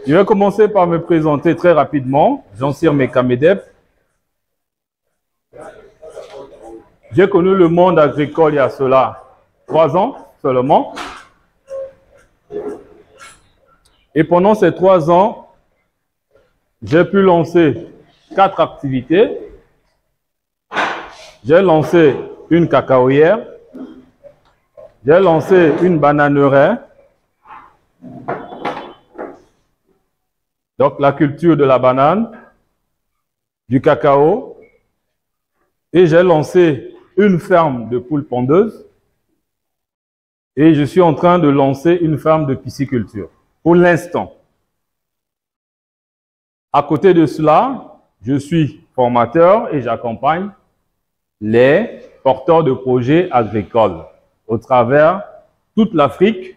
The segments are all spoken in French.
Je vais commencer par me présenter très rapidement. Jean-Cyr Mekamedep. J'ai connu le monde agricole il y a cela 3 ans seulement. Et pendant ces 3 ans, j'ai pu lancer 4 activités. J'ai lancé une cacaoyère. J'ai lancé une bananeraie. Donc la culture de la banane, du cacao. Et j'ai lancé une ferme de poules pondeuses. Et je suis en train de lancer une ferme de pisciculture. Pour l'instant. À côté de cela, je suis formateur et j'accompagne les porteurs de projets agricoles au travers toute l'Afrique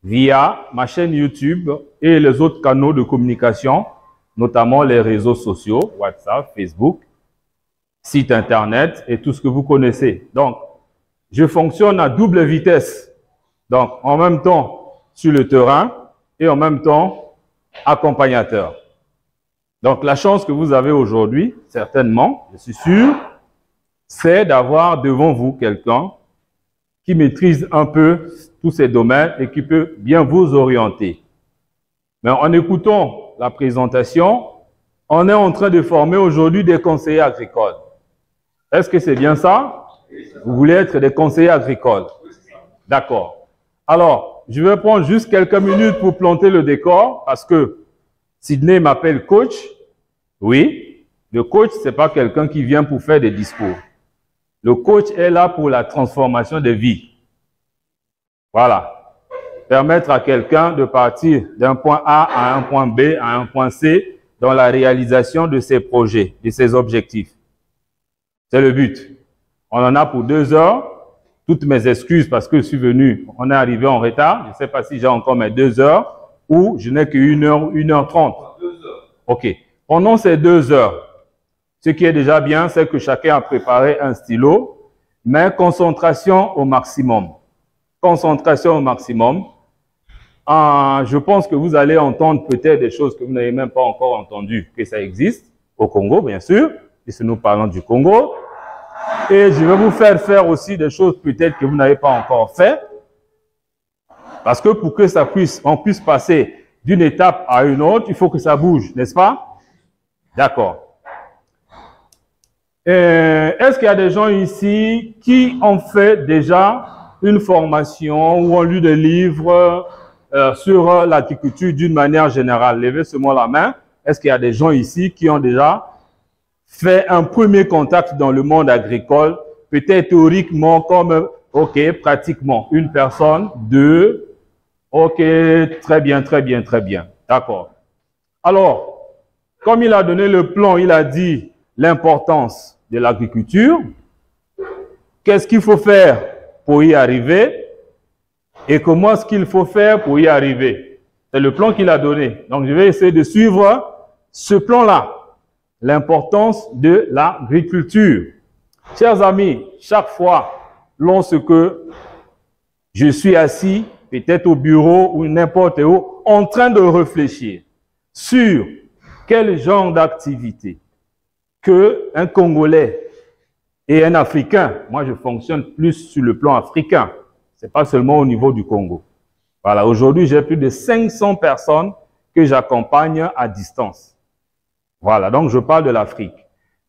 via ma chaîne YouTube et les autres canaux de communication, notamment les réseaux sociaux, WhatsApp, Facebook, site internet et tout ce que vous connaissez. Donc, je fonctionne à double vitesse. Donc, en même temps sur le terrain et en même temps accompagnateur. Donc, la chance que vous avez aujourd'hui, certainement, je suis sûr, c'est d'avoir devant vous quelqu'un qui maîtrise un peu tous ces domaines et qui peut bien vous orienter. Mais en écoutant la présentation, on est en train de former aujourd'hui des conseillers agricoles. Est-ce que c'est bien ça? Vous voulez être des conseillers agricoles? D'accord. Alors, je vais prendre juste quelques minutes pour planter le décor parce que Sydney m'appelle coach. Oui, le coach, c'est pas quelqu'un qui vient pour faire des discours. Le coach est là pour la transformation des vies. Voilà. Permettre à quelqu'un de partir d'un point A à un point B, à un point C, dans la réalisation de ses projets, de ses objectifs. C'est le but. On en a pour 2 heures. Toutes mes excuses parce que je suis venu, on est arrivé en retard. Je ne sais pas si j'ai encore mes 2 heures ou je n'ai que 1 heure, 1h30. 2 heures. OK. Pendant ces 2 heures, ce qui est déjà bien, c'est que chacun a préparé un stylo, mais concentration au maximum. Concentration au maximum. Je pense que vous allez entendre peut-être des choses que vous n'avez même pas encore entendues, que ça existe au Congo, bien sûr, puisque nous parlons du Congo. Et je vais vous faire aussi des choses peut-être que vous n'avez pas encore fait. Parce que pour que ça on puisse passer d'une étape à une autre, il faut que ça bouge, n'est-ce pas? D'accord. Est-ce qu'il y a des gens ici qui ont fait déjà une formation ou ont lu des livres sur l'agriculture d'une manière générale? Levez seulement la main. Est-ce qu'il y a des gens ici qui ont déjà fait un premier contact dans le monde agricole, peut-être théoriquement comme, ok, pratiquement, 1 personne, 2, ok, très bien, très bien, très bien, d'accord. Alors, comme il a donné le plan, il a dit l'importance de l'agriculture, qu'est-ce qu'il faut faire pour y arriver et comment est-ce qu'il faut faire pour y arriver. C'est le plan qu'il a donné. Donc, je vais essayer de suivre ce plan-là. L'importance de l'agriculture. Chers amis, chaque fois, lorsque je suis assis, peut-être au bureau ou n'importe où, en train de réfléchir sur quel genre d'activité que un Congolais et un Africain, moi je fonctionne plus sur le plan africain, c'est pas seulement au niveau du Congo. Voilà, aujourd'hui j'ai plus de 500 personnes que j'accompagne à distance. Voilà, donc je parle de l'Afrique.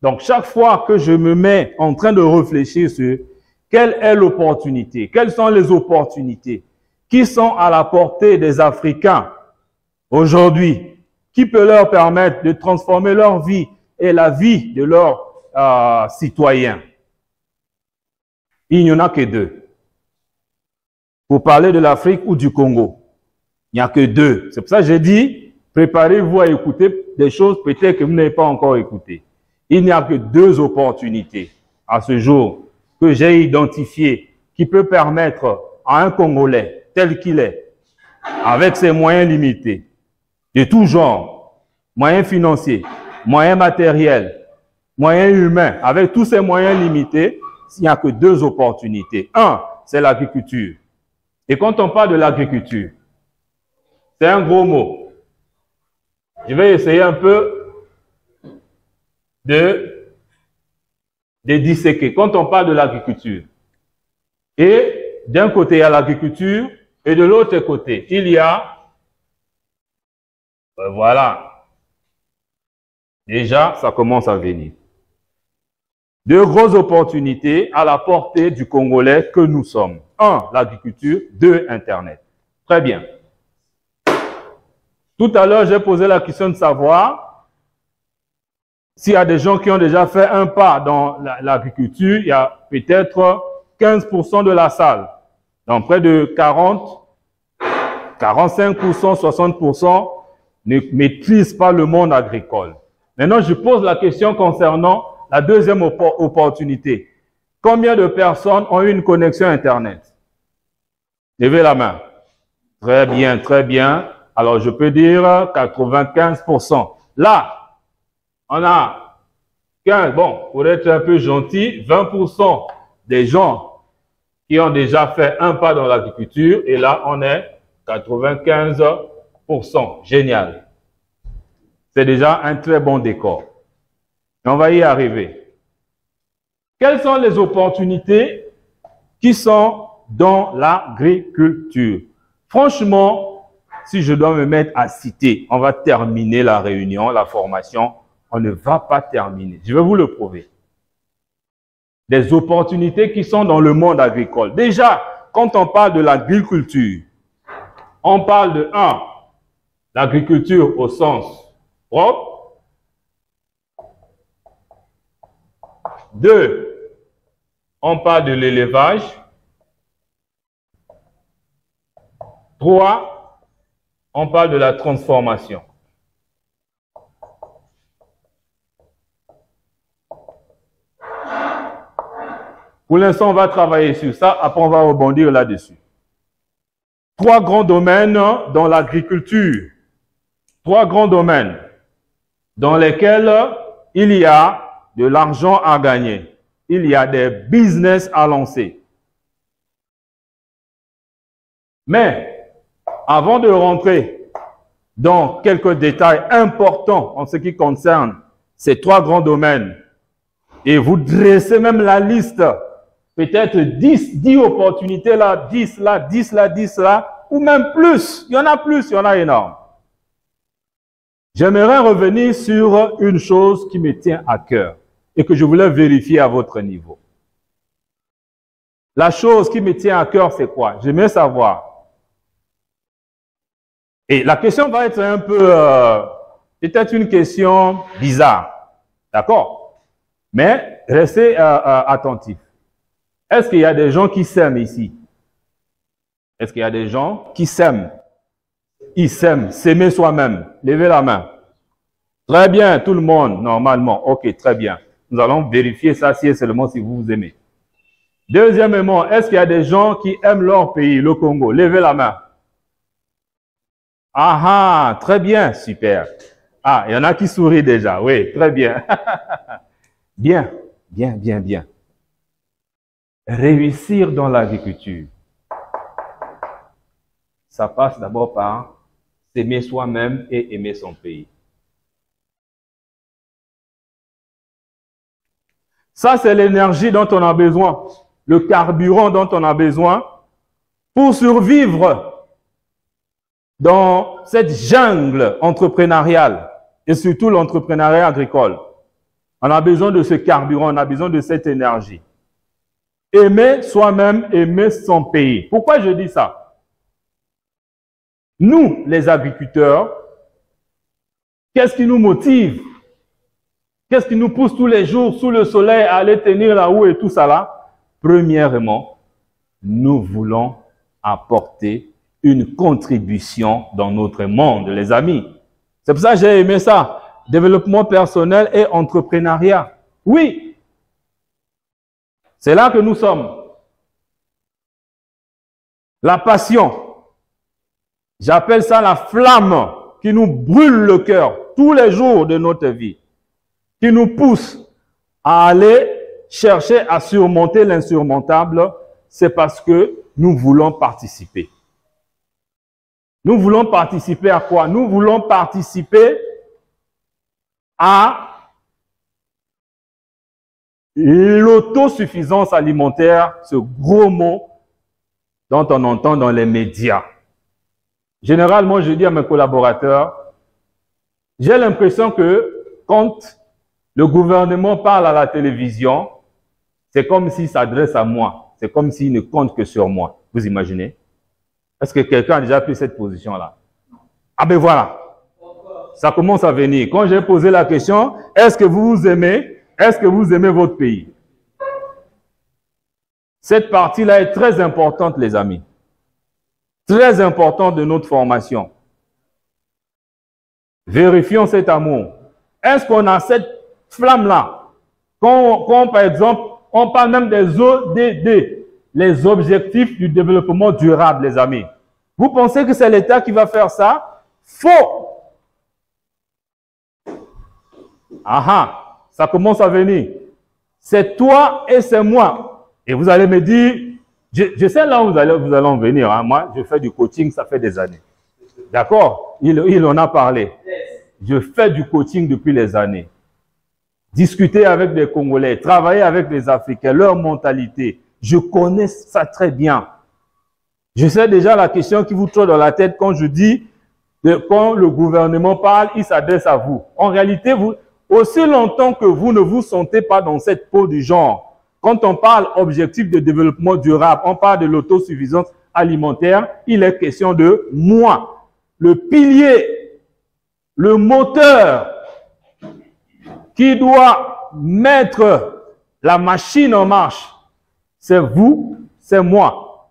Donc chaque fois que je me mets en train de réfléchir sur quelle est l'opportunité, quelles sont les opportunités qui sont à la portée des Africains aujourd'hui, qui peut leur permettre de transformer leur vie et la vie de leurs citoyens. Il n'y en a que 2. Pour parler de l'Afrique ou du Congo, il n'y a que 2. C'est pour ça que j'ai dit, préparez-vous à écouter des choses peut-être que vous n'avez pas encore écoutées. Il n'y a que 2 opportunités à ce jour que j'ai identifiées qui peut permettre à un Congolais tel qu'il est, avec ses moyens limités, de tout genre, moyens financiers, moyens matériels, moyens humains, avec tous ces moyens limités, il n'y a que 2 opportunités. 1, c'est l'agriculture. Et quand on parle de l'agriculture, c'est un gros mot. Je vais essayer un peu de disséquer. Quand on parle de l'agriculture, et d'un côté, il y a l'agriculture, et de l'autre côté, il y a, voilà, déjà, ça commence à venir. Deux grosses opportunités à la portée du Congolais que nous sommes. 1, l'agriculture. 2, Internet. Très bien. Tout à l'heure, j'ai posé la question de savoir s'il y a des gens qui ont déjà fait un pas dans l'agriculture. Il y a peut-être 15% de la salle. Donc, près de 40, 45%, 60% ne maîtrisent pas le monde agricole. Maintenant, je pose la question concernant la deuxième opportunité. Combien de personnes ont eu une connexion Internet? Levez la main. Très bien, très bien. Alors, je peux dire 95%. Là, on a 15, bon, pour être un peu gentil, 20% des gens qui ont déjà fait un pas dans l'agriculture. Et là, on est 95%. Génial. C'est déjà un très bon décor. Et on va y arriver. Quelles sont les opportunités qui sont dans l'agriculture? Franchement, si je dois me mettre à citer, on va terminer la réunion, la formation. On ne va pas terminer. Je vais vous le prouver. Des opportunités qui sont dans le monde agricole. Déjà, quand on parle de l'agriculture, on parle de 1, l'agriculture au sens propre. 2, on parle de l'élevage. 3, on parle de la transformation. Pour l'instant, on va travailler sur ça, après on va rebondir là-dessus. 3 grands domaines dans l'agriculture. 3 grands domaines dans lesquels il y a de l'argent à gagner. Il y a des business à lancer. Mais, avant de rentrer dans quelques détails importants en ce qui concerne ces 3 grands domaines, et vous dressez même la liste, peut-être 10 opportunités là, 10 là, 10 là, 10 là, ou même plus. Il y en a plus, il y en a énorme. J'aimerais revenir sur une chose qui me tient à cœur et que je voulais vérifier à votre niveau. La chose qui me tient à cœur, c'est quoi? J'aimerais savoir. Et la question va être un peu, peut-être une question bizarre. D'accord? Mais restez attentifs. Est-ce qu'il y a des gens qui s'aiment ici? Est-ce qu'il y a des gens qui s'aiment? Ils s'aiment, s'aimer soi-même. Levez la main. Très bien, tout le monde, normalement. Ok, très bien. Nous allons vérifier ça si et seulement si vous vous aimez. Deuxièmement, est-ce qu'il y a des gens qui aiment leur pays, le Congo? Levez la main. Ah ah, très bien, super. Ah, il y en a qui sourient déjà. Oui, très bien. Bien, bien, bien, bien. Réussir dans l'agriculture, ça passe d'abord par s'aimer soi-même et aimer son pays. Ça, c'est l'énergie dont on a besoin, le carburant dont on a besoin pour survivre dans cette jungle entrepreneuriale et surtout l'entrepreneuriat agricole. On a besoin de ce carburant, on a besoin de cette énergie. Aimer soi-même, aimer son pays. Pourquoi je dis ça? Nous, les agriculteurs, qu'est-ce qui nous motive? Qu'est-ce qui nous pousse tous les jours sous le soleil à aller tenir la roue et tout ça là? Premièrement, nous voulons apporter une contribution dans notre monde, les amis. C'est pour ça que j'ai aimé ça. Développement personnel et entrepreneuriat. Oui. C'est là que nous sommes. La passion. J'appelle ça la flamme qui nous brûle le cœur tous les jours de notre vie. Qui nous pousse à aller chercher à surmonter l'insurmontable. C'est parce que nous voulons participer. Nous voulons participer à quoi? Nous voulons participer à l'autosuffisance alimentaire, ce gros mot dont on entend dans les médias. Généralement, je dis à mes collaborateurs, j'ai l'impression que quand le gouvernement parle à la télévision, c'est comme s'il s'adresse à moi. C'est comme s'il ne compte que sur moi. Vous imaginez? Est-ce que quelqu'un a déjà pris cette position-là? Ah ben voilà. Ça commence à venir. Quand j'ai posé la question, est-ce que vous vous aimez? Est-ce que vous aimez votre pays? Cette partie-là est très importante, les amis. Très importante de notre formation. Vérifions cet amour. Est-ce qu'on a cette flamme-là? Quand, par exemple, on parle même des ODD, les objectifs du développement durable, les amis. Vous pensez que c'est l'État qui va faire ça? Faux! Ah, ça commence à venir. C'est toi et c'est moi. Et vous allez me dire, je sais là où vous allez en venir. Hein. Moi, je fais du coaching, ça fait des années. D'accord? Il en a parlé. Je fais du coaching depuis les années. Discuter avec des Congolais, travailler avec les Africains, leur mentalité. Je connais ça très bien. Je sais déjà la question qui vous trotte dans la tête quand je dis, quand le gouvernement parle, il s'adresse à vous. En réalité, vous, aussi longtemps que vous ne vous sentez pas dans cette peau du genre, quand on parle objectif de développement durable, on parle de l'autosuffisance alimentaire, il est question de moi. Le pilier, le moteur qui doit mettre la machine en marche, c'est vous, c'est moi.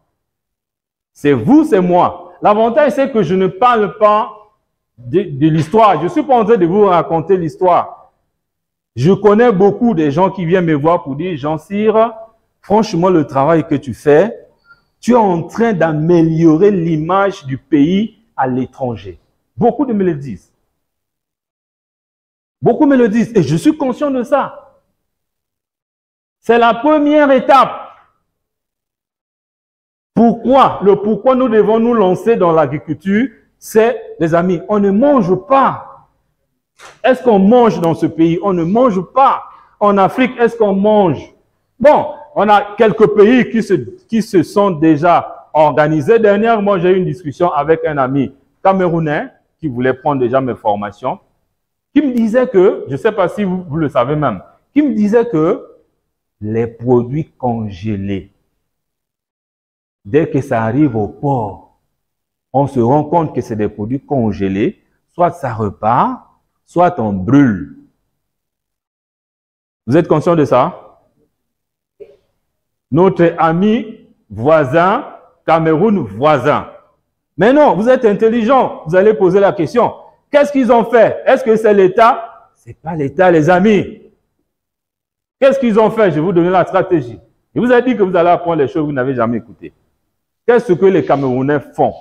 C'est vous, c'est moi. L'avantage, c'est que je ne parle pas de l'histoire. Je ne suis pas en train de vous raconter l'histoire. Je connais beaucoup de gens qui viennent me voir pour dire, Jean-Cyr, franchement, le travail que tu fais, tu es en train d'améliorer l'image du pays à l'étranger. Beaucoup de me le disent. Beaucoup me le disent et je suis conscient de ça. C'est la première étape. Pourquoi? Le pourquoi nous devons nous lancer dans l'agriculture, c'est, les amis, on ne mange pas. Est-ce qu'on mange dans ce pays? On ne mange pas. En Afrique, est-ce qu'on mange? Bon, on a quelques pays qui se sont déjà organisés. Dernièrement, j'ai eu une discussion avec un ami camerounais qui voulait prendre déjà mes formations, qui me disait que, je ne sais pas si vous le savez même, qui me disait que les produits congelés, dès que ça arrive au port, on se rend compte que c'est des produits congelés, soit ça repart, soit on brûle. Vous êtes conscient de ça? Notre ami voisin, Cameroun voisin. Mais non, vous êtes intelligent, vous allez poser la question. Qu'est-ce qu'ils ont fait? Est-ce que c'est l'État? Ce n'est pas l'État, les amis. Qu'est-ce qu'ils ont fait? Je vais vous donner la stratégie. Je vous ai dit que vous allez apprendre les choses que vous n'avez jamais écoutées. Qu'est-ce que les Camerounais font?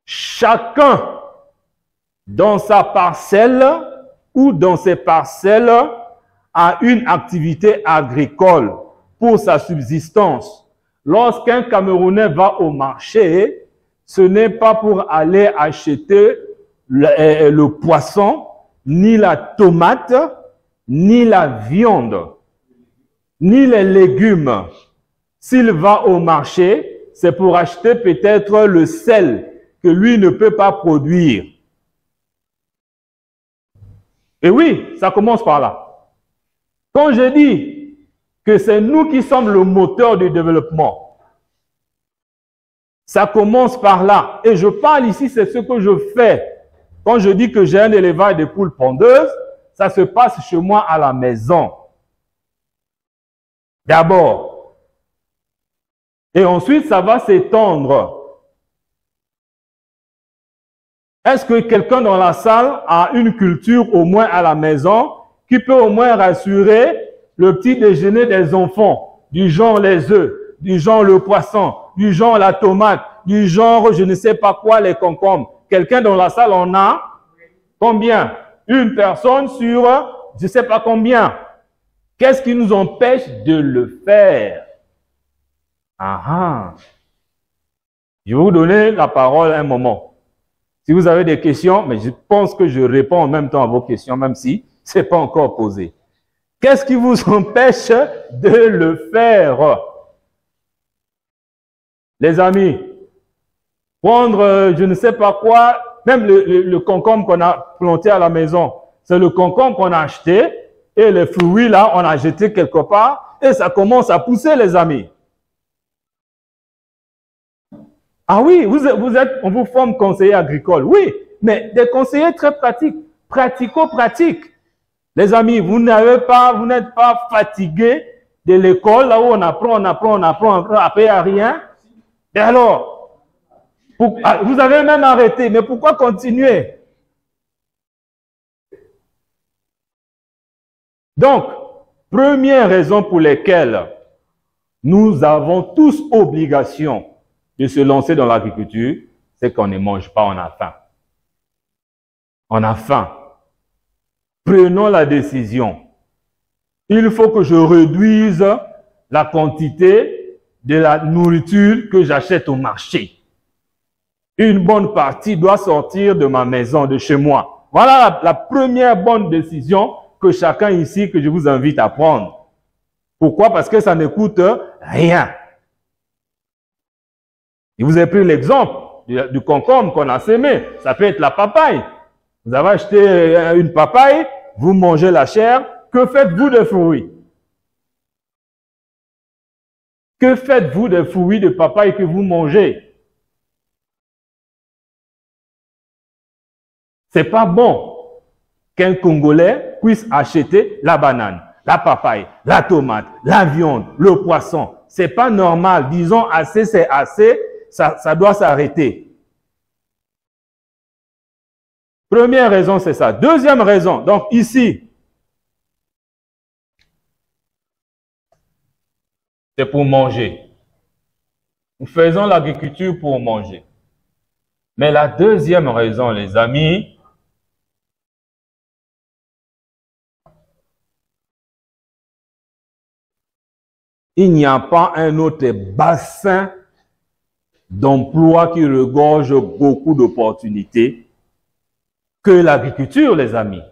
Chacun, dans sa parcelle ou dans ses parcelles, a une activité agricole pour sa subsistance. Lorsqu'un Camerounais va au marché, ce n'est pas pour aller acheter le poisson, ni la tomate, ni la viande, ni les légumes. S'il va au marché, c'est pour acheter peut-être le sel que lui ne peut pas produire. Et oui, ça commence par là. Quand je dis que c'est nous qui sommes le moteur du développement, ça commence par là. Et je parle ici, c'est ce que je fais. Quand je dis que j'ai un élevage de poules pondeuses, ça se passe chez moi à la maison. D'abord. Et ensuite, ça va s'étendre. Est-ce que quelqu'un dans la salle a une culture au moins à la maison qui peut au moins rassurer le petit déjeuner des enfants, du genre les œufs, du genre le poisson, du genre la tomate, du genre je ne sais pas quoi, les concombres. Quelqu'un dans la salle en a combien? Une personne sur je ne sais pas combien. Qu'est-ce qui nous empêche de le faire? Ah ah. Je vais vous donner la parole un moment. Si vous avez des questions, mais je pense que je réponds en même temps à vos questions, même si ce n'est pas encore posé. Qu'est-ce qui vous empêche de le faire? Les amis, prendre je ne sais pas quoi, même le concombre qu'on a planté à la maison, c'est le concombre qu'on a acheté et les fruits là, on a jeté quelque part et ça commence à pousser, les amis. Ah oui, on vous forme conseiller agricole, oui, mais des conseillers très pratiques, pratico-pratiques. Les amis, vous n'êtes pas fatigué de l'école, là où on apprend, après il n'y a rien. Et alors, vous avez même arrêté, mais pourquoi continuer? Donc, première raison pour laquelle nous avons tous obligation de se lancer dans l'agriculture, c'est qu'on ne mange pas, on a faim. On a faim. Prenons la décision. Il faut que je réduise la quantité de la nourriture que j'achète au marché. Une bonne partie doit sortir de ma maison, de chez moi. Voilà la première bonne décision que chacun ici, que je vous invite à prendre. Pourquoi? Parce que ça ne coûte rien. Je vous ai pris l'exemple du concombre qu'on a semé. Ça peut être la papaye. Vous avez acheté une papaye, vous mangez la chair. Que faites-vous des fruits? Que faites-vous des fruits de papaye que vous mangez? C'est pas bon qu'un Congolais puisse acheter la banane, la papaye, la tomate, la viande, le poisson. C'est pas normal. Disons assez, c'est assez. Ça doit s'arrêter. Première raison, c'est ça. Deuxième raison, donc ici, c'est pour manger. Nous faisons l'agriculture pour manger. Mais la deuxième raison, les amis, il n'y a pas un autre bassin d'emploi qui regorge beaucoup d'opportunités que l'agriculture, les amis.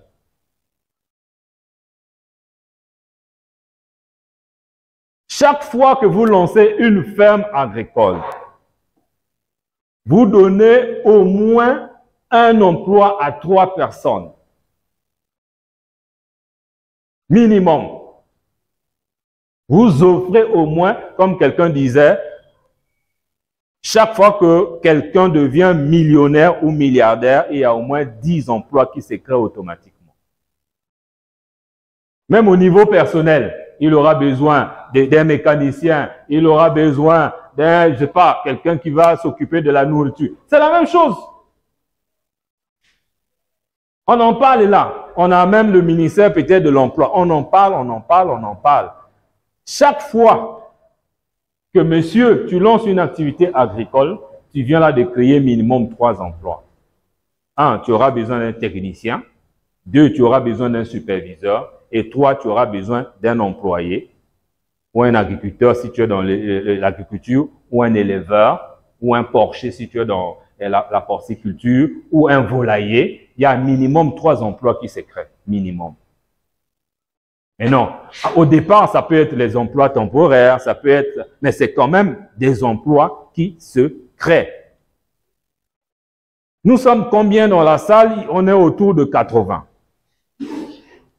Chaque fois que vous lancez une ferme agricole, vous donnez au moins un emploi à 3 personnes. Minimum. Vous offrez au moins, comme quelqu'un disait, chaque fois que quelqu'un devient millionnaire ou milliardaire, il y a au moins 10 emplois qui se créent automatiquement. Même au niveau personnel, il aura besoin d'un mécanicien, il aura besoin d'un, je sais pas, quelqu'un qui va s'occuper de la nourriture. C'est la même chose. On en parle là. On a même le ministère peut-être de l'emploi. On en parle. Chaque fois que monsieur, tu lances une activité agricole, tu viens là de créer minimum 3 emplois. 1, tu auras besoin d'un technicien. 2, tu auras besoin d'un superviseur. Et 3, tu auras besoin d'un employé ou un agriculteur si tu es dans l'agriculture, ou un éleveur, ou un porcher si tu es dans la porciculture, ou un volailler. Il y a minimum 3 emplois qui se créent. Minimum. Mais non, au départ, ça peut être les emplois temporaires, ça peut être, mais c'est quand même des emplois qui se créent. Nous sommes combien dans la salle? On est autour de 80.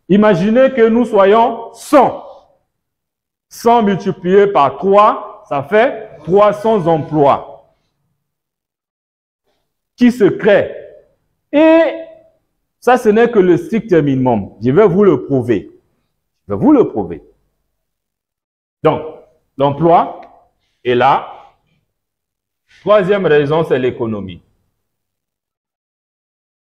Imaginez que nous soyons 100. 100 multiplié par 3, ça fait 300 emplois qui se créent. Et ça, ce n'est que le strict minimum. Je vais vous le prouver. Donc, l'emploi est là. Troisième raison, c'est l'économie.